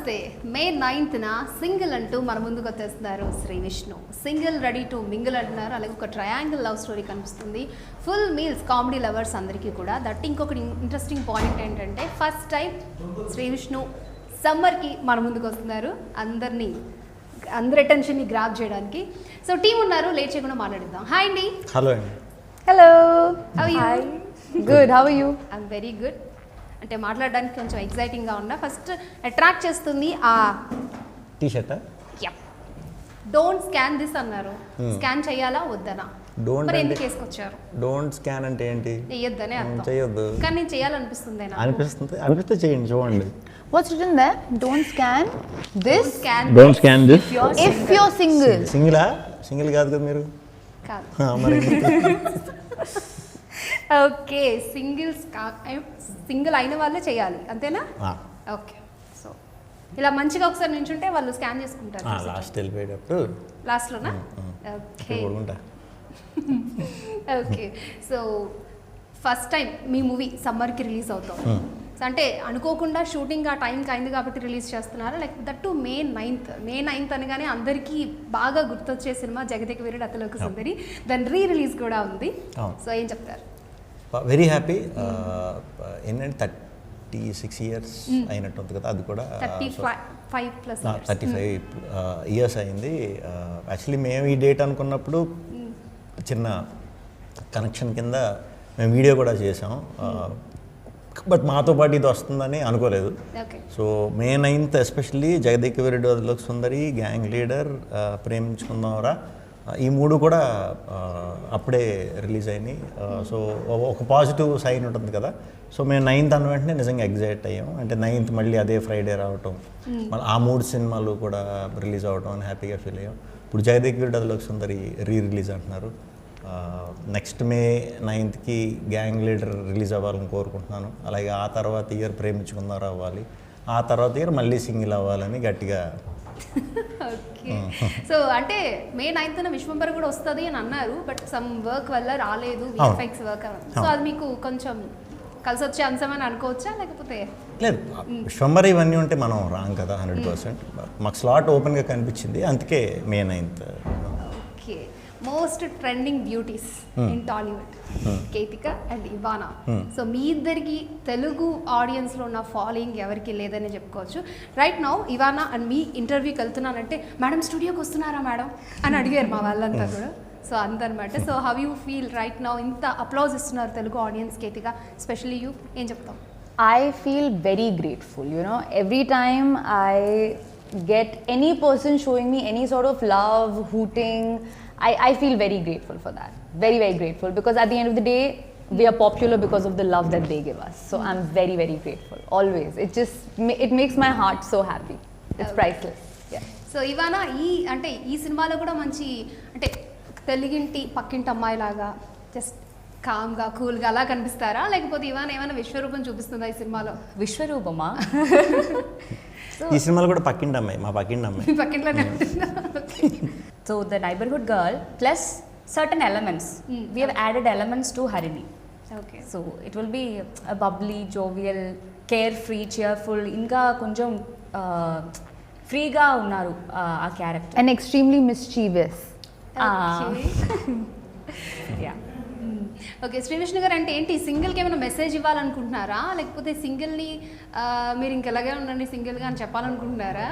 నమస్తే. మే 9న సింగిల్ అంటూ మన ముందుకు వచ్చేస్తున్నారు Shri Vishnu. Single ready to mingle అంటున్నారు. అలాగే ఒక ట్రయాంగిల్ లవ్ స్టోరీ కనిపిస్తుంది. ఫుల్ మీల్స్ కామెడీ లవర్స్ అందరికీ కూడా. దట్ ఇంకొకటి ఇంట్రెస్టింగ్ పాయింట్ ఏంటంటే ఫస్ట్ టైం శ్రీ విష్ణు సమ్మర్కి మన ముందుకు వస్తున్నారు. అందరి అటెన్షన్ని గ్రాప్ చేయడానికి. సో టీం ఉన్నారు, లేట్ చేయకుండా మాట్లాడిద్దాం. హాయ్ అండి. హలో అండి. Hello. How you? Good. How are you? I'm very good. అంటే మాట్లాడడానికి కొంచెం ఎక్సైటింగ్గా ఉన్నా. ఫస్ట్ అట్రాక్ట్ చేస్తుంది ఆ టీ షర్టా? డోంట్ స్కాన్ దిస్ అన్నారు. స్కాన్ చేయాలా వద్దనా? మరి ఎందుకు వేసుకొచ్చారు? డోంట్ స్కాన్ అంటే ఏంటి? చెయ్యొద్దనే అర్థం. చేయొద్దు కానీ నేను చేయాలనిపిస్తుంది. అనిపిస్తే చేయండి, చూడండి. What's written there? Don't scan this. Don't scan this If you're single. Single కాదు కదా మీరు? కాదు. మరి ఓకే, సింగిల్ అయిన వాళ్ళే చేయాలి అంతేనా? ఓకే. సో ఇలా మంచిగా ఒకసారి నించుంటే వాళ్ళు స్కాన్ చేసుకుంటారు. లాస్ట్ వెళ్ళిపోయేటప్పుడు లాస్ట్లోనా? Okay okay. So first time మీ మూవీ సమ్మర్కి రిలీజ్ అవుతాం. సో అంటే అనుకోకుండా షూటింగ్ ఆ టైంకి అయింది కాబట్టి రిలీజ్ చేస్తున్నారా? Like that to May 9th అనగానే అందరికీ బాగా గుర్తొచ్చే సినిమా జగదేక వీరుడు అతిలోక సుందరి. దాని రిలీజ్ కూడా ఉంది. సో ఏం చెప్తారు? Very happy. ఏంటంటే 36 years అయినట్టుంది కదా, అది కూడా 35 years అయింది. యాక్చువల్లీ మేము ఈ డేట్ అనుకున్నప్పుడు చిన్న కనెక్షన్ కింద మేము వీడియో కూడా చేసాం. బట్ మాతో పాటు ఇది వస్తుందని అనుకోలేదు. సో మే 9th especially Jagadeka Veerudu Athiloka Sundari, gang leader, ప్రేమించుకుందాంరా, ఈ మూడు కూడా అప్పుడే రిలీజ్ అయినాయి. సో ఒక పాజిటివ్ సైన్ ఉంటుంది కదా. సో మేము 9th అన్న వెంటనే నిజంగా ఎగ్జైట్ అయ్యాం. అంటే 9th మళ్ళీ అదే ఫ్రైడే రావటం, మళ్ళీ ఆ 3 సినిమాలు కూడా రిలీజ్ అవ్వటం అని హ్యాపీగా ఫీల్ అయ్యాం. ఇప్పుడు జగదేక వీరుడు అతిలోక సుందరి రిలీజ్ అంటున్నారు. నెక్స్ట్ మే 9th గ్యాంగ్ లీడర్ రిలీజ్ అవ్వాలని కోరుకుంటున్నాను. అలాగే ఆ తర్వాత ఇయర్ ప్రేమించుకుందాం అవ్వాలి, ఆ తర్వాత ఇయర్ మళ్ళీ సింగిల్ అవ్వాలని గట్టిగా. ఓకే. సో అంటే మే 9th విశ్వంబర్ కూడా వస్తుంది అని అన్నారు. బట్ సమ్ వర్క్ వల్ల రాలేదు, విఎఫ్ఎక్స్ వర్క్. సో అది మీకు కొంచెం కలిసి వచ్చే అంశం అని అనుకోవచ్చా లేకపోతే? లేదు, విశ్వంబర్ ఇవన్నీ ఉంటే మనం రాంగ్ కదా 100%. మాకు స్లాట్ ఓపెన్గా కనిపించింది, అందుకే May 9th. Okay. Most trending beauties in Tollywood, Ketika and Ivana. So మీ ఇద్దరికి తెలుగు ఆడియన్స్లో ఉన్న ఫాలోయింగ్ ఎవరికి లేదని చెప్పుకోవచ్చు. రైట్ నౌ ఇవానా అండ్ మీ ఇంటర్వ్యూకి వెళ్తున్నానంటే మేడం స్టూడియోకి వస్తున్నారా మేడం అని అడిగారు మా వాళ్ళంతా కూడా. సో అందనమాట. So how you feel right now? ఇంత అప్లాజ్ ఇస్తున్నారు Telugu audience, Ketika specially you, ఏం చెప్తాం? I feel very grateful. You know, every time I get any person showing me any sort of love, hooting, I feel very grateful for that. Very, very grateful. Because at the end of the day, we are popular because of the love that they give us. So I'm very, very grateful. Always. It makes my heart so happy. It's priceless. Yeah. So Ivana ఈ సినిమాలో కూడా మంచి అంటే తెలుగింటి పక్కింటి అమ్మాయిలాగా just కామ్గా కూల్గా అలా కనిపిస్తారా? లేకపోతే ఇవానా ఏమైనా విశ్వరూపం చూపిస్తుందా ఈ సినిమాలో? విశ్వరూపమా? ఈ సినిమాలో కూడా పక్కింటి అమ్మాయి, మా పక్కింటి అమ్మాయి. పక్కింట్లోనే. So the neighborhood girl plus certain elements. We have added elements to Harini. Okay. So it will be a bubbly, jovial, carefree, cheerful. Inga konjam free ga unnaru a character. And extremely mischievous. Yeah. Okay. Shri Vishnu గారు అంటే ఏంటి, సింగిల్కి ఏమైనా message ఇవ్వాలనుకుంటున్నారా? లేకపోతే సింగిల్ని మీరు ఇంకెలాగే ఉండండి సింగిల్గా అని చెప్పాలనుకుంటున్నారా?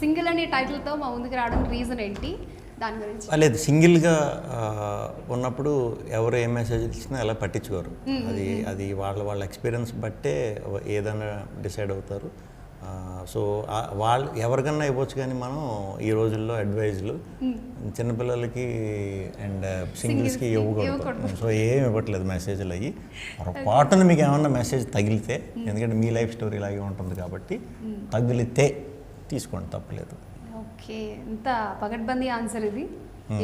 Single అనే టైటిల్తో మా ముందుకు రావడానికి రీజన్ ఏంటి, దాని గురించి? లేదు, సింగిల్గా ఉన్నప్పుడు ఎవరు ఏ మెసేజ్ ఇచ్చినా ఎలా పట్టించుకోరు. అది వాళ్ళ ఎక్స్పీరియన్స్ బట్టే ఏదైనా డిసైడ్ అవుతారు. సో వాళ్ళు ఎవరికన్నా ఇవ్వచ్చు, కానీ మనం ఈ రోజుల్లో అడ్వైజ్లు చిన్నపిల్లలకి అండ్ సింగిల్స్కి ఇవ్వకూడదు. సో ఏమి ఇవ్వట్లేదు మెసేజ్లు అయ్యి. పొరపాటున మీకు ఏమన్నా మెసేజ్ తగిలితే, ఎందుకంటే మీ లైఫ్ స్టోరీ ఇలాగే ఉంటుంది కాబట్టి తగిలితే తీసుకోండి, తప్పలేదు. ఓకే. ఇంత పగడ్బందీ ఆన్సర్ ఇది.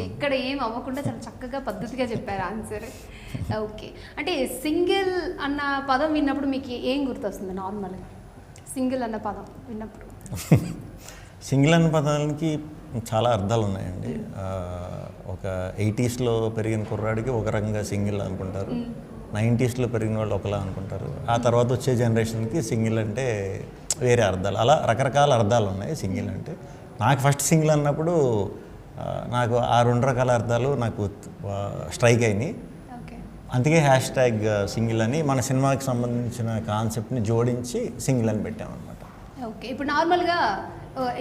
ఇక్కడ ఏం అవ్వకుండా చాలా చక్కగా పద్ధతిగా చెప్పారు ఆన్సర్. ఓకే. అంటే సింగిల్ అన్న పదం విన్నప్పుడు మీకు ఏం గుర్తొస్తుంది నార్మల్గా? సింగిల్ అన్న పదం విన్నప్పుడు సింగిల్ అన్న పదానికి చాలా అర్థాలు ఉన్నాయండి. ఒక 80s పెరిగిన కుర్రాడికి ఒక రకంగా సింగిల్ అనుకుంటారు, 90s పెరిగిన వాళ్ళు ఒకలా అనుకుంటారు. ఆ తర్వాత వచ్చే జనరేషన్కి సింగిల్ అంటే వేరే అర్థాలు, అలా రకరకాల అర్థాలు ఉన్నాయి సింగిల్ అంటే. నాకు ఫస్ట్ సింగిల్ అన్నప్పుడు నాకు ఆ 2 రకాల అర్థాలు నాకు స్ట్రైక్ అయినాయి. ఓకే. అందుకే హ్యాష్ ట్యాగ్ సింగిల్ అని మన సినిమాకి సంబంధించిన కాన్సెప్ట్ని జోడించి సింగిల్ అని పెట్టామన్నమాట. ఓకే. ఇప్పుడు నార్మల్గా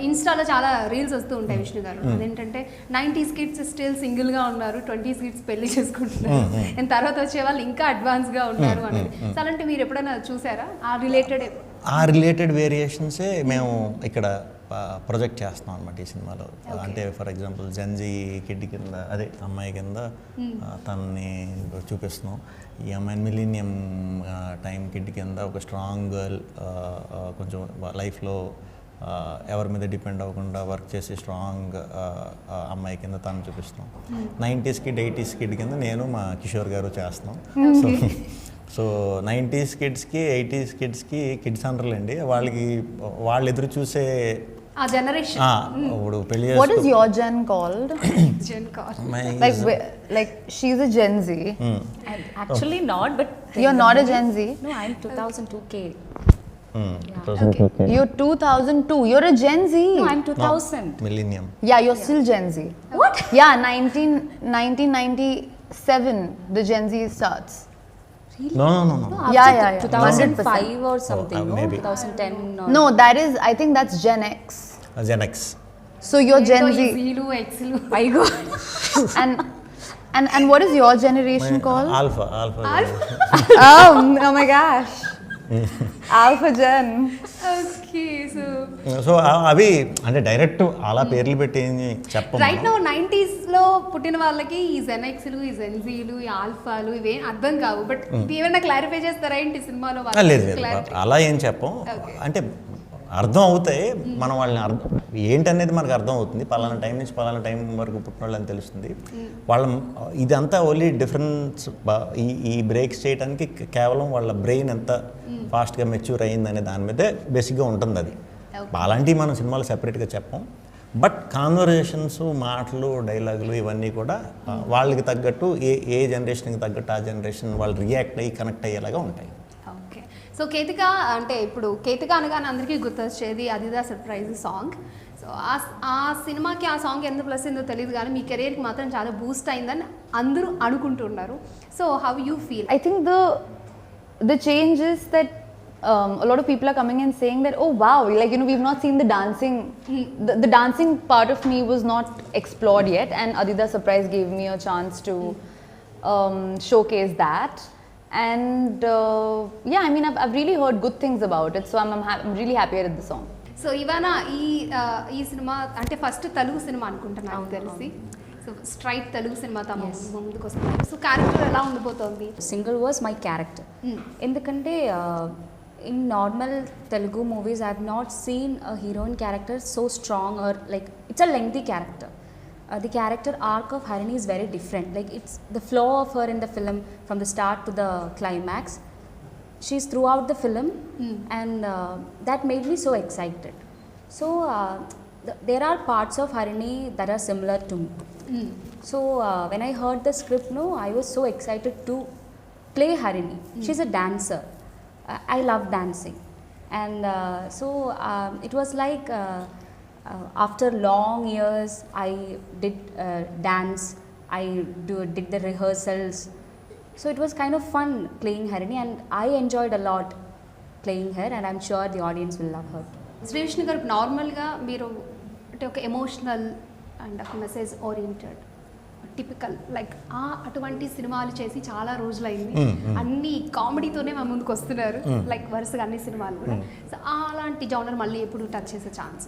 ఇన్స్టాలో చాలా రీల్స్ వస్తూ ఉంటాయి విష్ణు గారు. అదేంటంటే 90s కిడ్స్ స్టిల్ సింగిల్గా ఉన్నారు, 20s కిడ్స్ పెళ్లి చేసుకుంటున్నారు, అండ్ తర్వాత వచ్చే వాళ్ళు ఇంకా అడ్వాన్స్గా ఉన్నారు అనేది. సో అలాంటి మీరు ఎప్పుడైనా చూసారా ఆ రిలేటెడ్ వేరియేషన్సే మేము ఇక్కడ ప్రొజెక్ట్ చేస్తున్నాం అనమాట ఈ సినిమాలో. అంటే ఫర్ ఎగ్జాంపుల్ జెన్జీ కిడ్ కింద, అదే అమ్మాయి కింద తనని చూపిస్తున్నాం. ఈ అమ్మాయిని మిలీనియం టైం కిడ్ కింద ఒక స్ట్రాంగ్ గర్ల్, కొంచెం లైఫ్లో ఎవరి మీద డిపెండ్ అవ్వకుండా వర్క్ చేసి స్ట్రాంగ్ అమ్మాయి కింద తను చూపిస్తున్నాం. 90s కిడ్ 80s కిడ్ కింద నేను మా కిషోర్ గారు చేస్తున్నాం. సో 90s కిడ్స్కి 80s కిడ్స్కి కిడ్స్ అనర్లేండి, వాళ్ళు ఎదురు చూసే ఆ జనరేషన్. ఇప్పుడు పెళ్లి What is your gen called? Gen call. Like she's a Gen Z. Actually not, but You're not a Gen Z. no, I'm 2002 K. You're 2002. You're a Gen Z. No, I'm 2000. Millennium. Yeah, you're still Gen Z. What? Yeah, 1997 the Gen Z starts. No. Yeah. 2005 or something. No, maybe. 2010. Or No, that is, I think that's Gen X. Gen X. So you're Gen Z. జీలు ఎక్స్లు. I go. And what is your generation called? Alpha. Oh my gosh. Alpha Gen. Okay. So అవి అంటే direct అలా పేర్లు పెట్టి చెప్పం. Right now 90s లో పుట్టిన వాళ్ళకి ఈ జెన్ఎక్స్లు, ఈ జెన్జీలు, ఈ ఆల్ఫాలు ఇవేం అర్థం కావు. బట్ ఏమైనా క్లారిఫై చేస్తారా ఏంటి సినిమాలో? లేదు అలా ఏం చెప్పం. అంటే అర్థం అవుతాయి, మనం వాళ్ళని ఏంటనేది మనకు అర్థం అవుతుంది. పలానా టైం నుంచి పలానా టైం వరకు పుట్టిన వాళ్ళని తెలుస్తుంది. వాళ్ళ ఇదంతా ఓన్లీ డిఫరెన్స్ ఈ బ్రేక్స్ చేయడానికి కేవలం వాళ్ళ బ్రెయిన్ ఎంత ఫాస్ట్గా మెచ్యూర్ అయ్యిందనే దాని మీదే బేసిక్గా ఉంటుంది. అది అలాంటివి మనం సినిమాలో సెపరేట్గా చెప్పం. బట్ కాన్వర్జేషన్స్, మాటలు, డైలాగులు ఇవన్నీ కూడా వాళ్ళకి తగ్గట్టు ఏ జనరేషన్కి తగ్గట్టు ఆ జనరేషన్ వాళ్ళు రియాక్ట్ అయ్యి కనెక్ట్ అయ్యేలాగా ఉంటాయి. ఓకే. సో కేతిక అంటే ఇప్పుడు కేతిక అనగానే అందరికీ గుర్తొచ్చేది అదిదా సర్ప్రైజ్ సాంగ్. సో ఆ సినిమాకి ఆ సాంగ్ ఎంత ప్లస్ అయిందో తెలియదు కానీ మీ కెరీర్కి మాత్రం చాలా బూస్ట్ అయిందని అందరూ అనుకుంటున్నారు. So how you feel? I think the change is that a lot of people are coming and saying that, oh wow, like, you know, we've not seen the dancing. The dancing part of me was not explored yet, and Adida Surprise gave me a chance to showcase that. And yeah, I mean, I've really heard good things about it, so I'm really happy with the song. So Ivana ఈ సినిమా అంటే first Telugu cinema అనుకుంటున్నా నాకు తెలిసి. So straight Telugu cinema తమ ముందుకు వస్తుంది. So character ఎలా ఉండిపోతుంది? Single was my character. ఎందుకంటే in normal Telugu movies I have not seen a heroine character so strong, or like it's a lengthy character. The character arc of Harini is very different. Like it's the flow of her in the film from the start to the climax. She's throughout the film, and that made me so excited. So there are parts of Harini that are similar to me. So when I heard the script, I was so excited to play Harini. She's a dancer. I love dancing, and so it was like after long years I did dance. I did the rehearsals. So it was kind of fun playing Harini, and I enjoyed a lot playing her, and I'm sure the audience will love her. Shri Vishnu గారు, నార్మల్గా మీరు అంటే ఒక emotional and ఒక message oriented typical like అటువంటి సినిమాలు చేసి చాలా రోజులైంది. అన్ని కామెడీతోనే మా ముందుకు వస్తున్నారు, లైక్ వరుసగా అన్ని సినిమాలు కూడా. సో అలాంటి జోనర్ మళ్ళీ ఎప్పుడు టచ్ చేసే ఛాన్స్?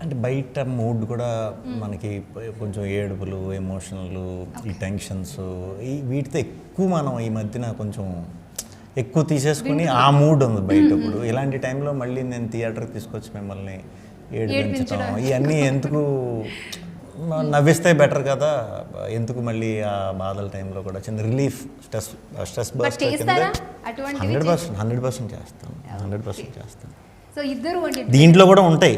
అంటే బయట మూడ్ కూడా మనకి కొంచెం ఏడుపులు, ఎమోషనల్, ఈ టెన్షన్స్, వీటితో ఎక్కువ మనం ఈ మధ్యన కొంచెం ఎక్కువ తీసేసుకుని ఆ మూడ్ ఉంది బయట. ఇప్పుడు ఇలాంటి టైంలో మళ్ళీ నేను థియేటర్కి తీసుకొచ్చి మిమ్మల్ని ఏడిపించడం ఇవన్నీ ఎందుకు, నవ్విస్తే బెటర్ కదా, ఎందుకు మళ్ళీ ఆ బాధల టైంలో కూడా చిన్న రిలీఫ్, స్ట్రెస్ బస్ట్ 100% చేస్తాను. సో ఇద్దరు దీంట్లో కూడా ఉంటాయి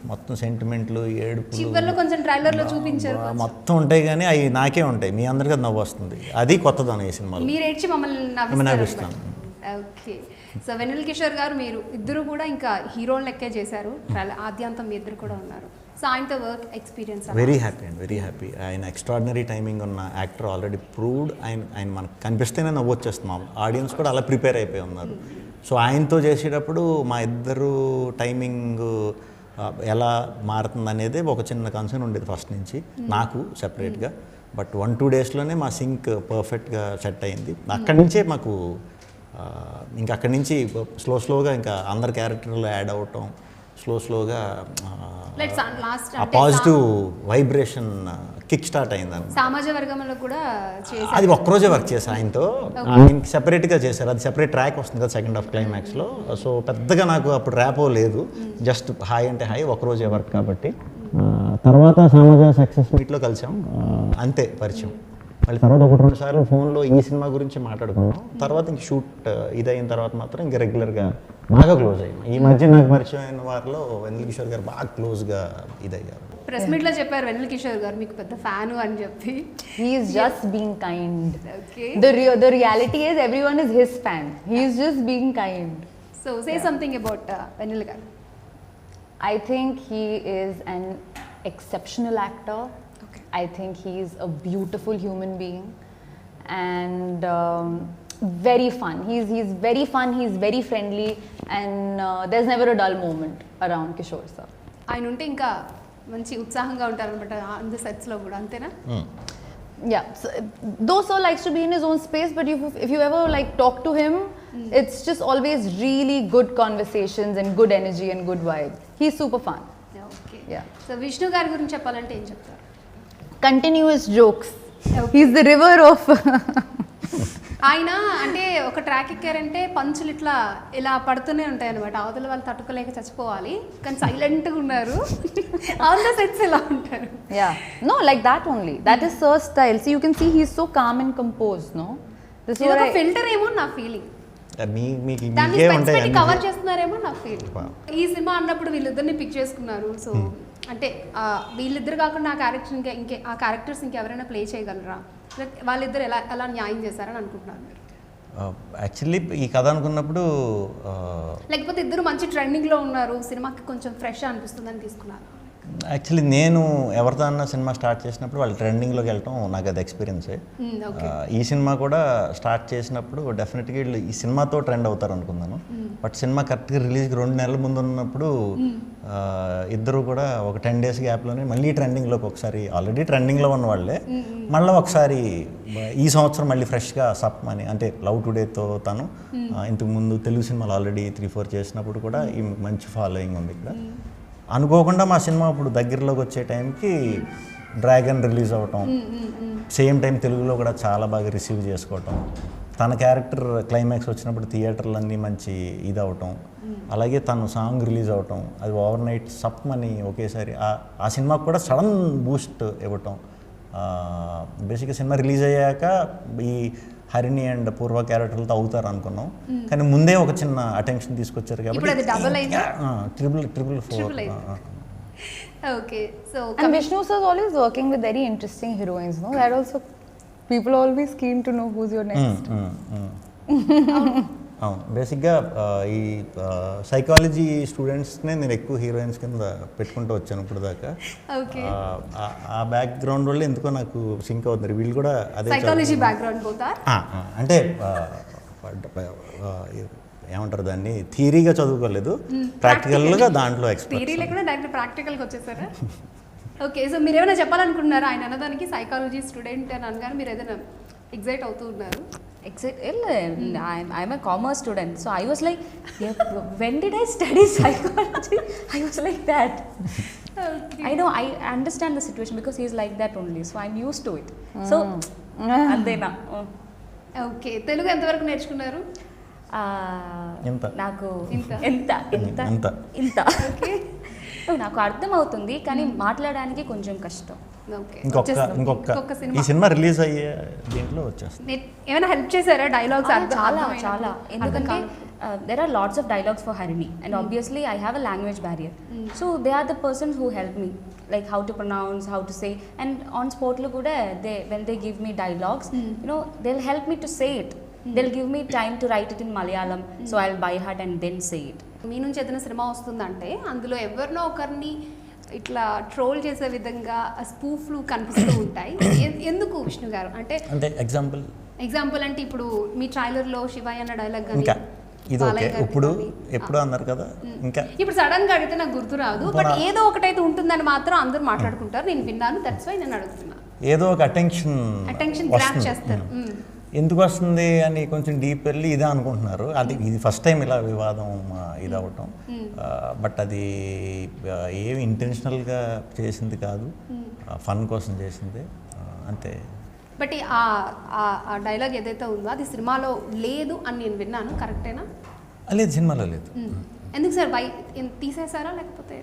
మొత్తం సెంటిమెంట్లు, ఏడుపులు, చివర్లో కొంచెం ట్రైలర్లో చూపించారు, మొత్తం ఉంటాయి. కానీ అవి నాకే ఉంటాయి, మీ అందరికీ నవ్వు వస్తుంది. అది కొత్తదనం ఈ సినిమాలో. మీరు ఏడ్చి మమ్మల్ని నవ్విస్తాను. ఓకే. సో వెన్నెల కిషోర్ గారు మీరు ఇద్దరు కూడా ఇంకా హీరోలు లెక్కే చేశారు, ఆద్యాంతం మీ ఇద్దరు కూడా ఉన్నారు. సో ఆయనతో work experience very happy and very happy. ఆయన ఎక్స్ట్రాడినరీ టైమింగ్ ఉన్న యాక్టర్, ఆల్రెడీ ప్రూవ్డ్. ఆయన మనకు కనిపిస్తేనే నవ్వొచ్చేస్తున్నాం, ఆడియన్స్ కూడా అలా ప్రిపేర్ అయిపోయి ఉన్నారు. సో ఆయనతో చేసేటప్పుడు మా ఇద్దరు టైమింగ్ ఎలా మారుతుంది అనేది ఒక చిన్న కన్సర్న్ ఉండేది ఫస్ట్ నుంచి నాకు సెపరేట్గా. బట్ 1-2 డేస్లోనే మా సింక్ పర్ఫెక్ట్గా సెట్ అయింది. అక్కడి నుంచే మాకు ఇంకా అక్కడి నుంచి స్లోగా ఇంకా అందరి క్యారెక్టర్లు యాడ్ అవటం, స్లోగా ఆ పాజిటివ్ వైబ్రేషన్ కిక్ స్టార్ట్ అయింది. సామాజిక వర్గంలో కూడా అది ఒక్కరోజే వర్క్ చేశా ఆయనతో. ఆయనకి సెపరేట్గా చేశారు, అది సెపరేట్ ట్రాక్ వస్తుంది కదా సెకండ్ హాఫ్ క్లైమాక్స్లో. సో పెద్దగా నాకు అప్పుడు ర్యాపో లేదు, జస్ట్ హాయ్ అంటే హాయ్, ఒక్కరోజే వర్క్ కాబట్టి. తర్వాత సమాజ సక్సెస్ మీట్లో కలిసాం, అంతే పరిచయం. మళ్ళీ తర్వాత 1-2 సార్లు ఫోన్లో ఈ సినిమా గురించి మాట్లాడుకున్నాం. తర్వాత ఇంక షూట్ ఇదైన తర్వాత మాత్రం ఇంక రెగ్యులర్గా బాగా క్లోజ్ అయ్యాం. ఈ మధ్య నాకు పరిచయం అయిన వారిలో వెన్నెల కిషోర్ గారు బాగా క్లోజ్గా ఇదయ్యారు. ప్రెస్ మీట్లో చెప్పారు వెన్నెల కిషోర్ గారు మీకు పెద్ద ఫ్యాను అని చెప్పి. He's just being kind. Okay. The reality is everyone is his fan. He's just being kind. So say something about వెన్నెల గారు. I think he is an exceptional actor. Okay. I think he's a beautiful human being and very fun. He's very fun, he's very friendly and there's never a dull moment around Kishore sir. ఆయన ఉంటే ఇంకా మంచి ఉత్సాహంగా ఉంటారనమాట అందు సెట్స్లో కూడా, అంతేనా? Yeah, so, though sir likes to be in his own space, but if you ever like talk to him, it's just always really good conversations and good energy and good vibe. He's super fun. Okay. Yeah. So Vishnu గారి గురించి చెప్పాలంటే ఏం చెప్తారు? Continuous jokes. Okay. He's the river of ఆయన అంటే ఒక track ఎక్కారంటే పంచులు ఇట్లా ఇలా పడుతూనే ఉంటాయి అనమాట, అవతల వాళ్ళు తట్టుకోలేక చచ్చిపోవాలి, కానీ సైలెంట్గా ఉన్నారు. ఆన్ ద సెట్స్ ఎలా ఉంటారు? Yeah, no, like that only. That is Sir's style. See, you can see he's so calm and composed, no? This is ఇది what ఒక ఫిల్టర్ ఏమో నా ఫీలింగ్, దాన్ని మీకే స్పెక్స్ పెట్టి కవర్ ఉంటాయి చేస్తున్నారేమో నా ఫీలింగ్. ఈ సినిమా అన్నప్పుడు వీళ్ళిద్దరిని పిక్ చేసుకున్నారు. సో అంటే వీళ్ళిద్దరు కాకుండా ఆ క్యారెక్టర్ ఇంకే ఆ క్యారెక్టర్స్ ఇంకెవరైనా ప్లే చేయగలరా, వాళ్ళిద్దరు ఎలా న్యాయం చేశారని అనుకుంటున్నారు మీరు? యాక్చువల్లీ ఈ కథ అనుకున్నప్పుడు లేకపోతే ఇద్దరు మంచి ట్రెండింగ్లో ఉన్నారు, సినిమాకి కొంచెం ఫ్రెష్ అనిపిస్తుందని తీసుకున్నారు? యాక్చువల్లీ నేను ఎవరితో అన్న సినిమా స్టార్ట్ చేసినప్పుడు వాళ్ళు ట్రెండింగ్లోకి వెళ్ళటం నాకు అది ఎక్స్పీరియన్సే. ఈ సినిమా కూడా స్టార్ట్ చేసినప్పుడు డెఫినెట్గా వీళ్ళు ఈ సినిమాతో ట్రెండ్ అవుతారు అనుకున్నాను. బట్ సినిమా కరెక్ట్గా రిలీజ్కి 2 నెలల ముందు ఉన్నప్పుడు ఇద్దరు కూడా ఒక 10 days గ్యాప్లోనే మళ్ళీ ట్రెండింగ్లోకి, ఒకసారి ఆల్రెడీ ట్రెండింగ్లో ఉన్న వాళ్ళే మళ్ళీ ఒకసారి ఈ సంవత్సరం మళ్ళీ ఫ్రెష్గా సప్ అని, అంటే లవ్ టుడేతో తను ఇంతకుముందు తెలుగు సినిమాలు ఆల్రెడీ 3-4 చేసినప్పుడు కూడా ఈ మంచి ఫాలోయింగ్ ఉంది ఇక్కడ. అనుకోకుండా మా సినిమా ఇప్పుడు దగ్గరలోకి వచ్చే టైంకి డ్రాగన్ రిలీజ్ అవ్వటం, సేమ్ టైం తెలుగులో కూడా చాలా బాగా రిసీవ్ చేసుకోవటం, తన క్యారెక్టర్ క్లైమాక్స్ వచ్చినప్పుడు థియేటర్లన్నీ మంచి ఇది అవటం, అలాగే తను సాంగ్ రిలీజ్ అవటం, అది ఓవర్ నైట్ సప్ అని ఒకేసారి ఆ సినిమాకు కూడా సడన్ బూస్ట్ ఇవ్వటం. బేసిక్గా సినిమా రిలీజ్ అయ్యాక ఈ హరిణి అండ్ పూర్వ క్యారెక్టర్లతో అవుతారు అనుకున్నాం, కానీ ముందే ఒక చిన్న అటెన్షన్ తీసుకొచ్చారు కాబట్టి triple 4. Okay. So and Vishnu sir is always working with very interesting heroines, no? That also people are always keen to know who's your next. అవును, బేసిక్గా ఈ సైకాలజీ స్టూడెంట్స్నే నేను ఎక్కువ హీరోయిన్స్ కింద పెట్టుకుంటూ వచ్చాను ఇప్పుడు దాకా. ఆ బ్యాక్గ్రౌండ్ వల్ల ఎందుకో నాకు సింక్ అవుతుంది. వీళ్ళు కూడా అదే సైకాలజీ బ్యాక్గ్రౌండ్ పోతారు అంటే ఏమంటారు దాన్ని, థియరీగా చదువుకోలేదు, ప్రాక్టికల్గా దాంట్లో థియరీ లేకుండా డైరెక్ట్ ప్రాక్టికల్కి వచ్చేసారా? ఓకే. సో మీరు ఏమైనా చెప్పాలనుకుంటున్నారా ఆయన అన్నదానికి? సైకాలజీ స్టూడెంట్ అని అనగానే మీరు ఏదైనా ఎగ్జైట్ అవుతూ ఉన్నారు? I'm a commerce student, so I was like, when did I study psychology? I was like that. Okay. I know, I understand the situation because he's like that only, so I'm used to it. So andena. Okay. Telugu ఎంతవరకు నేర్చుకున్నారు? నాకు ఇంత okay. నాకు అర్థం అవుతుంది కానీ మాట్లాడడానికి కొంచెం కష్టం. ఇంకొక ఈ సినిమా రిలీజ్ అయ్యే దీంట్లో వచ్చేస్తుంది. ఏమైనా హెల్ప్ చేశారా డైలాగ్స్? చాలా ఎందుకంటే there are lots of dialogues for Harini and obviously I have a language barrier, so they are the persons who help me like how to pronounce, how to say, and on spot lo kuda when they give me dialogues, you know, they'll help me to say it. They'll give me time to write it in Malayalam, so I'll buy heart and then say it. మీ నుంచి ఏదైనా cinema వస్తుందంటే అందులో ఎవరినో ఒకరిని ఇట్లా troll చేసే విధంగా స్పూఫ్లు కనిపిస్తూ ఉంటాయి. ఎందుకు విష్ణు గారు అంటే ఎగ్జాంపుల్ అంటే ఇప్పుడు మీ ట్రైలర్లో శివయ్య అన్న డైలాగ్ ఇంకా ఇది ఓకే ఎప్పుడు అన్నారు కదా, ఇంకా ఇప్పుడు సడన్ గా అడిగితే నాకు గుర్తు రాదు, బట్ ఏదో ఒకటైతే ఉంటుందని మాత్రం అందరూ మాట్లాడుకుంటారు. నేను విన్నాను, దట్స్ వై నేను అడుగుతున్నా. ఏదో ఒక అటెన్షన్ గ్రాప్ చేస్తారు. ఎందుకు వస్తుంది అని కొంచెం డీప్ వెళ్ళి ఇదే అనుకుంటున్నారు. ఇది ఫస్ట్ టైం ఇలా వివాదం ఇది అవ్వటం, బట్ అది ఏమి ఇంటెన్షనల్గా చేసింది కాదు, ఫన్ కోసం చేసింది అంతే. బట్ ఆ డైలాగ్ ఏదైతే ఉందో అది సినిమాలో లేదు అని నేను విన్నాను, కరెక్టేనా? లేదు, సినిమాలో లేదు. ఎందుకు సార్ తీసేసారా లేకపోతే?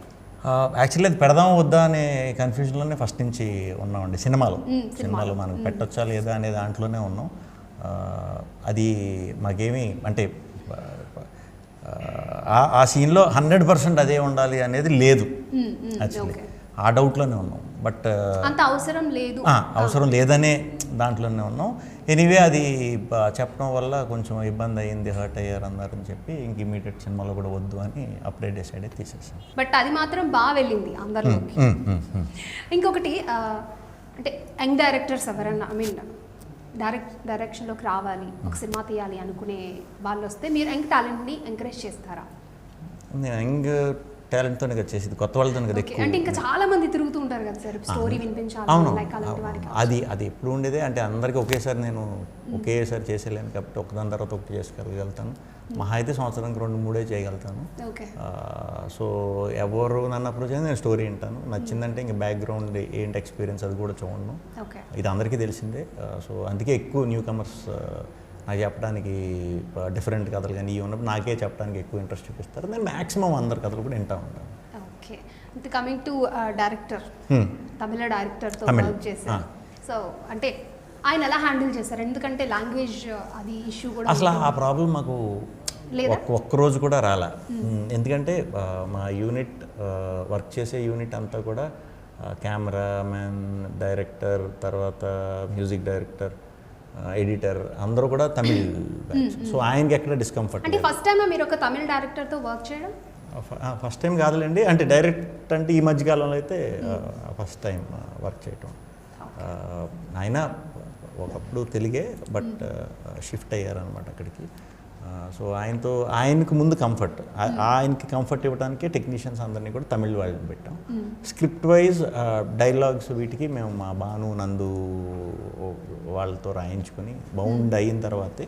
యాక్చువల్లీ అది పెడదామా వద్దా అనే కన్ఫ్యూజన్లోనే ఫస్ట్ నుంచి ఉన్నామండి. సినిమాలో మనం పెట్టొచ్చా లేదా అనే దాంట్లోనే ఉన్నాం. అది మాకేమీ అంటే ఆ సీన్లో 100% అదే ఉండాలి అనేది లేదు. యాక్చువల్లీ ఆ డౌట్లోనే ఉన్నాం, బట్ అంత అవసరం లేదనే దాంట్లోనే ఉన్నాం. ఎనీవే అది చెప్పడం వల్ల కొంచెం ఇబ్బంది అయ్యింది, హర్ట్ అయ్యారు అన్నారని చెప్పి ఇంక ఇమీడియట్ సినిమాలో కూడా వద్దు అని అప్పుడే డిసైడ్ అయ్యి తీసేసాం. బట్ అది మాత్రం బాగా వెళ్ళింది అందరిలోకి. ఇంకొకటి అంటే యంగ్ డైరెక్టర్స్ ఎవరన్నా డైరెక్షన్లోకి రావాలి, ఒక సినిమా తీయాలి అనుకునే వాళ్ళు వస్తే మీరు యంగ్ టాలెంట్ని ఎంకరేజ్ చేస్తారా? నేను యంగ్ టాలెంట్తోనే కదా చేసేది, కొత్త వాళ్ళతో కదా ఎక్కువ. అంటే ఇంకా చాలా మంది తిరుగుతూ ఉంటారు కదా సార్, స్టోరీ వినిపించాలి. అది ఎప్పుడు ఉండేదే. అంటే అందరికీ ఒకేసారి చేసేలేను కాబట్టి ఒకదాని తర్వాత ఒకటి చేసుకోగలుగుతాను. మహా అయితే సంవత్సరానికి 2-3 చేయగలుగుతాను. సో ఎవరు నన్ను అప్రోచ్ అయితే నేను స్టోరీ వింటాను, నచ్చిందంటే ఇంక బ్యాక్గ్రౌండ్ ఏంటి ఎక్స్పీరియన్స్ అది కూడా చూడను. ఇది అందరికీ తెలిసిందే. సో అందుకే ఎక్కువ న్యూ కమర్స్ నాకు చెప్పడానికి డిఫరెంట్ కథలు కానీ ఇవి ఉన్నప్పుడు నాకే చెప్పడానికి ఎక్కువ ఇంట్రెస్ట్ చూపిస్తారు. నేను మ్యాక్సిమం అందరి కథలు కూడా వింటూ ఉంటాను. Okay, coming to director, Tamil డైరెక్టర్తో వర్క్ చేశారు. సో అంటే ఆయన ఎలా హ్యాండిల్ చేశారు? ఎందుకంటే లాంగ్వేజ్ అది ఇష్యూ కూడా అసలు ఆ ప్రాబ్లం మాకు ఒక్కరోజు కూడా రాలే. ఎందుకంటే మా యూనిట్ వర్క్ చేసే యూనిట్ అంతా కూడా కెమెరామ్యాన్, డైరెక్టర్, తర్వాత మ్యూజిక్ డైరెక్టర్, ఎడిటర్ అందరూ కూడా తమిళ్ బ్యాచ్. సో ఆయనకి ఎక్కడ డిస్కంఫర్ట్. అంటే ఫస్ట్ టైం మీరు ఒక తమిళ డైరెక్టర్తో వర్క్ చేయడం? ఫస్ట్ టైం కాదులేండి, అంటే డైరెక్ట్ అంటే ఈ మధ్యకాలంలో అయితే ఫస్ట్ టైం వర్క్ చేయటం. ఆయన ఒకప్పుడు తెలుగే, బట్ షిఫ్ట్ అయ్యారనమాట అక్కడికి. సో ఆయనకు ముందు ఆయనకి కంఫర్ట్ ఇవ్వడానికి టెక్నీషియన్స్ అందరినీ కూడా తమిళ్ వాళ్ళని పెట్టాం. స్క్రిప్ట్ వైజ్ డైలాగ్స్ వీటికి మేము మా భాను, నందు వాళ్ళతో రాయించుకొని బౌండ్ అయిన తర్వాతే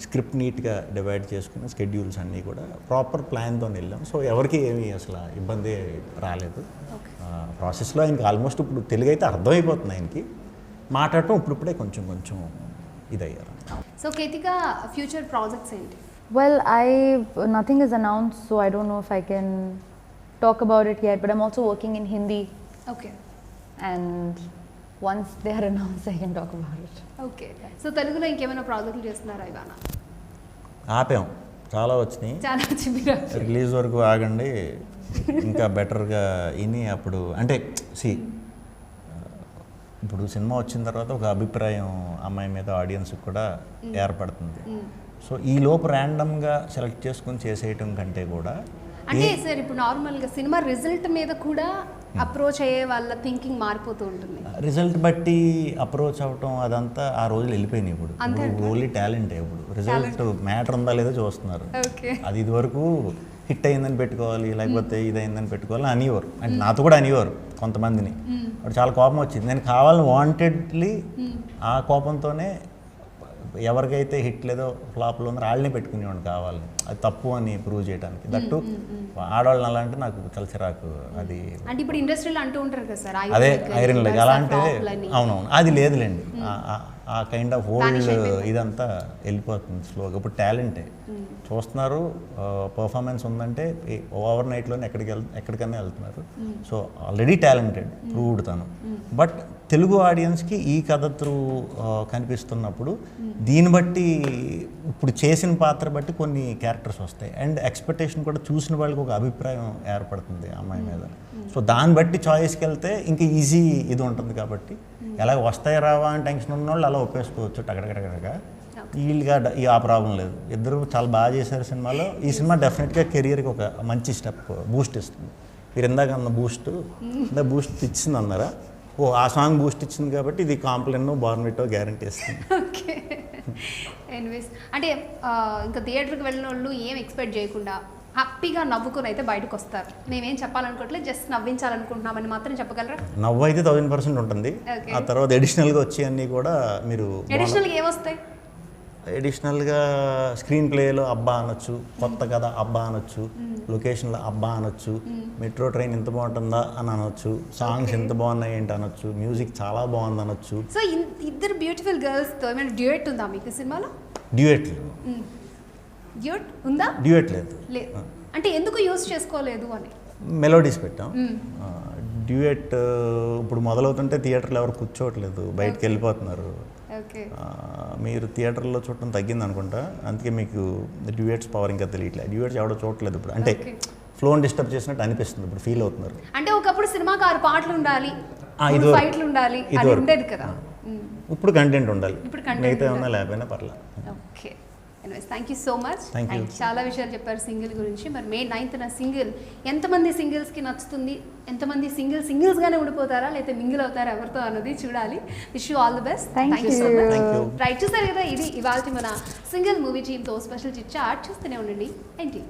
స్క్రిప్ట్ నీట్గా డివైడ్ చేసుకుని స్కెడ్యూల్స్ అన్నీ కూడా ప్రాపర్ ప్లాన్తో వెళ్ళాం. సో ఎవరికి ఏమీ అసలు ఇబ్బంది రాలేదు. ప్రాసెస్లో ఆయనకి ఆల్మోస్ట్ ఇప్పుడు తెలుగు అయితే అర్థమైపోతుంది, ఆయనకి మాట్లాడటం ఇప్పుడిప్పుడే కొంచెం ఇదయ్యారు. సో కేతిక ఫ్యూచర్ ప్రాజెక్ట్స్ ఏంటి? Well, nothing is announced, so I don't know if I can talk about it yet, but I'm also working in Hindi. Okay. And once they are announced, I can talk about it. Okay. So తెలుగులో ఇంకేమైనా ప్రాజెక్టులు చేస్తున్నారా ఇవానా? ఆపాం, చాలా వచ్చినాయి. Release వరకు ఆగండి, ఇంకా బెటర్గా ఇని అప్పుడు అంటే ఇప్పుడు సినిమా వచ్చిన తర్వాత ఒక అభిప్రాయం అమ్మాయి మీద ఆడియన్స్కి కూడా ఏర్పడుతుంది. సో ఈ లోపు ర్యాండమ్గా సెలెక్ట్ చేసుకుని చేసేయటం కంటే కూడా అంటే సార్ ఇప్పుడు నార్మల్గా సినిమా రిజల్ట్ మీద కూడా అప్రోచ్ అయ్యే వాళ్ళ థింకింగ్ మారిపోతూ ఉంటుంది. రిజల్ట్ బట్టి అప్రోచ్ అవ్వటం అదంతా ఆ రోజులు వెళ్ళిపోయినాయి. ఇప్పుడు ఓన్లీ టాలెంటే. ఇప్పుడు రిజల్ట్ మ్యాటర్ ఉందా లేదో చూస్తున్నారు. అది ఇదివరకు హిట్ అయిందని పెట్టుకోవాలి, లేకపోతే ఇదైందని పెట్టుకోవాలి అనేవారు. అంటే నాతో కూడా అనేవారు కొంతమందిని. అప్పుడు చాలా కోపం వచ్చింది. నేను కావాలని వాంటెడ్లీ ఆ కోపంతోనే ఎవరికైతే హిట్ లేదో ఫ్లాప్లో ఉన్నారో వాళ్ళని పెట్టుకునేవాడిని కావాలని. అది తప్పు అని ప్రూవ్ చేయడానికి. దట్టు ఆడవాళ్ళని అలా అంటే నాకు చాలా చిరాకు. అది అంటే ఇప్పుడు ఇండస్ట్రీలో అంటూ ఉంటారు కదా సార్, అదే ఐరన్ లెగ్ అలా అంటే. అవునవును, అది లేదులేండి. ఆ కైండ్ ఆఫ్ ఓల్డ్ ఇదంతా వెళ్ళిపోతుంది స్లోగా. ఇప్పుడు టాలెంటే చూస్తున్నారు, పర్ఫార్మెన్స్ ఉందంటే ఓవర్ నైట్లోనే ఎక్కడికైనా వెళ్తున్నారు. సో ఆల్రెడీ టాలెంటెడ్, ప్రూవ్డ్ తను. బట్ తెలుగు ఆడియన్స్కి ఈ కథ త్రూ కనిపిస్తున్నప్పుడు దీన్ని బట్టి ఇప్పుడు చేసిన పాత్ర బట్టి కొన్ని క్యారెక్టర్స్ వస్తాయి. అండ్ ఎక్స్పెక్టేషన్ కూడా చూసిన వాళ్ళకి ఒక అభిప్రాయం ఏర్పడుతుంది అమ్మాయి మీద. సో దాన్ని బట్టి చాయిస్కి వెళ్తే ఇంకా ఈజీ ఇది ఉంటుంది. కాబట్టి ఎలా వస్తాయి రావా అని టెన్షన్ ఉన్న వాళ్ళు అలా ఒప్పేసుకోవచ్చు టగడగడగడగా. నాకు. వీళ్ళుగా ఆ ప్రాబ్లం లేదు, ఇద్దరు చాలా బాగా చేశారు సినిమాలో. ఈ సినిమా డెఫినెట్గా కెరియర్కి ఒక మంచి స్టెప్ బూస్ట్ ఇస్తుంది. మీరు ఇందాక అన్న బూస్ట్ ఇచ్చింది అన్నారా? ఓ ఆ సాంగ్ బూస్ట్ ఇచ్చింది కాబట్టి ఇది కాంప్లెన్ బార్న్విటో గ్యారంటీ ఇస్తుంది. ఓకే, ఎనీవేస్ అంటే ఇంకా థియేటర్కి వెళ్ళిన వాళ్ళు ఏం ఎక్స్పెక్ట్ చేయకుండా హ్యాపీగా నవ్వుకుని అయితే బయటకు వస్తారు. మేమేం చెప్పాలనుకోవట్లేదు, జస్ట్ నవ్వించాలనుకుంటున్నామని మాత్రం చెప్పగలరా? నవ్వు అయితే 1000% ఉంటుంది. Okay. ఆ తర్వాత ఎడిషనల్గా వచ్చి అన్నీ కూడా మీరు అడిషనల్గా ఏమొస్తాయి? ఎడిషనల్గా స్క్రీన్ ప్లేలో అబ్బా అనొచ్చు, కొత్త కథ అబ్బా అనొచ్చు, లొకేషన్లో అబ్బా అనొచ్చు, మెట్రో ట్రైన్ ఎంత బాగుంటుందా అని అనొచ్చు, సాంగ్స్ ఎంత బాగున్నాయి ఏంటి అనొచ్చు, మ్యూజిక్ చాలా బాగుంది అనొచ్చు. సో ఇద్దరు బ్యూటిఫుల్ గర్ల్స్తో ఏమైనా డ్యూయట్ ఉందా మీకు సినిమాలో? డ్యూయట్ డ్యూయట్ ఉందా? డ్యూయట్ లేదు. లేదు అంటే ఎందుకు యూస్ చేసుకోలేదు అని? మెలోడీస్ పెట్టాం. డ్యూయట్ ఇప్పుడు మొదలవుతుంటే థియేటర్లో ఎవరు కూర్చోవట్లేదు, బయటకు వెళ్ళిపోతున్నారు. ఓకే, మీరు థియేటర్లో చూడటం తగ్గింది అనుకుంటా, అందుకే మీకు డ్యూయట్స్ పవర్ ఇంకా తెలియట్లేదు. డ్యూయట్స్ ఎవడో చూడట్లేదు ఇప్పుడు, అంటే ఫ్లోని డిస్టర్బ్ చేసినట్టు అనిపిస్తుంది ఇప్పుడు, ఫీల్ అవుతున్నారు. అంటే ఒకప్పుడు సినిమాకి 6 పాటలు ఉండాలి, ఇది ఫైట్లు ఉండాలి అని ఉండేది కదా. ఇప్పుడు కంటెంట్ ఉండాలి, ఇప్పుడు content మిగతా ఏమన్నా లేకపోయినా పర్లేదు. Okay, anyways thank you so much. Thank you. చాలా విషయాలు చెప్పారు సింగిల్ గురించి. మరి May 9th సింగిల్ ఎంతమంది సింగిల్స్కి నచ్చుతుంది, ఎంతమంది సింగిల్స్గానే ఉండిపోతారా లేకపోతే మింగిల్ అవుతారా ఎవరితో అన్నది చూడాలి. Wish you all the best. Thank you so you. Much. Thank you. Right, చూసారు కదా, ఇది ఇవాళ మన సింగిల్ మూవీ టీమ్తో స్పెషల్ చిట్ చాట్. చూస్తూనే ఉండండి NTV.